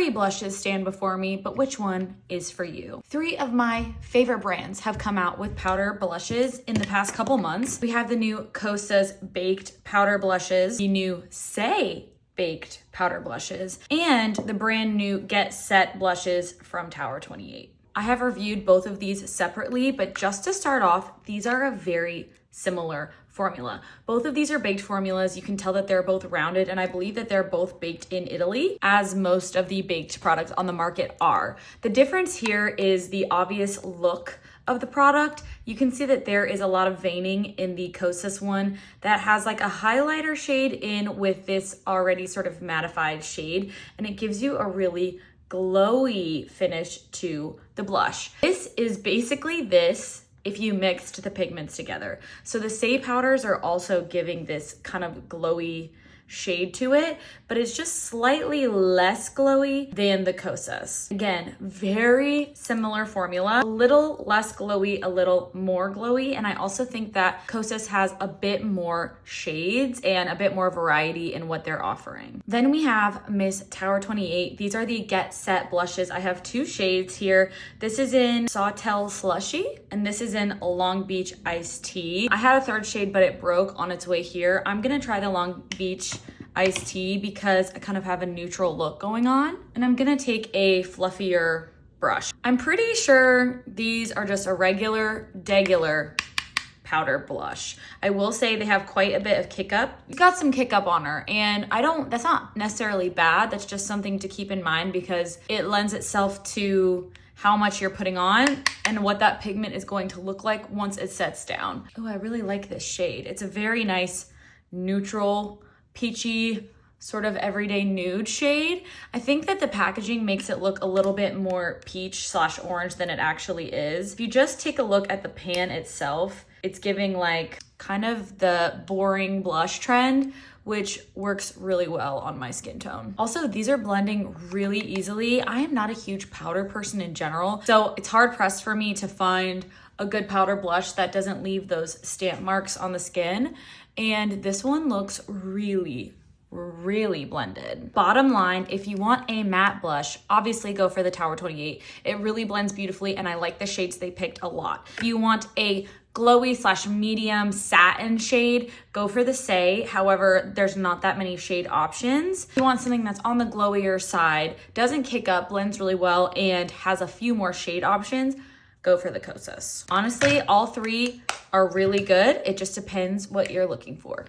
3 blushes stand before me, but which one is for you? 3 of my favorite brands have come out with powder blushes in the past couple months. We have the new Kosas Baked Powder Blushes, the new Saie Baked Powder Blushes, and the brand new Get Set Blushes from Tower 28. I have reviewed both of these separately, but just to start off, these are a very similar formula. Both of these are baked formulas. You can tell that they're both rounded, and I believe that they're both baked in Italy, as most of the baked products on the market are. The difference here is the obvious look of the product. You can see that there is a lot of veining in the Kosas one that has like a highlighter shade in with this already sort of mattified shade, and it gives you a really glowy finish to the blush. This is basically this if you mixed the pigments together. So the Saie powders are also giving this kind of glowy shade to it, but it's just slightly less glowy than the Kosas. Again, very similar formula, a little less glowy, a little more glowy, and I also think that Kosas has a bit more shades and a bit more variety in what they're offering. Then we have Miss Tower 28. These are the Get Set blushes. I have 2 shades here. This is in Sawtell Slushy, and this is in Long Beach Iced Tea. I had a 3rd shade, but it broke on its way here. I'm gonna try the Long Beach Iced Tea because I kind of have a neutral look going on, and I'm gonna take a fluffier brush. I'm pretty sure these are just a regular powder blush. I will say they have quite a bit of kick up. It's got some kick up on her, and that's not necessarily bad. That's just something to keep in mind because it lends itself to how much you're putting on and what that pigment is going to look like once it sets down. Oh, I really like this shade. It's a very nice neutral, peachy, sort of everyday nude shade. I think that the packaging makes it look a little bit more peach/orange than it actually is. If you just take a look at the pan itself, it's giving like kind of the boring blush trend, which works really well on my skin tone. Also, these are blending really easily. I am not a huge powder person in general, so it's hard pressed for me to find a good powder blush that doesn't leave those stamp marks on the skin. And this one looks really blended. Bottom line, if you want a matte blush, obviously go for the Tower 28. It really blends beautifully, and I like the shades they picked a lot. If you want a glowy/medium satin shade, go for the Saie. However, there's not that many shade options. If you want something that's on the glowier side, doesn't kick up, blends really well, and has a few more shade options, go for the Kosas. Honestly, all 3 are really good. It just depends what you're looking for.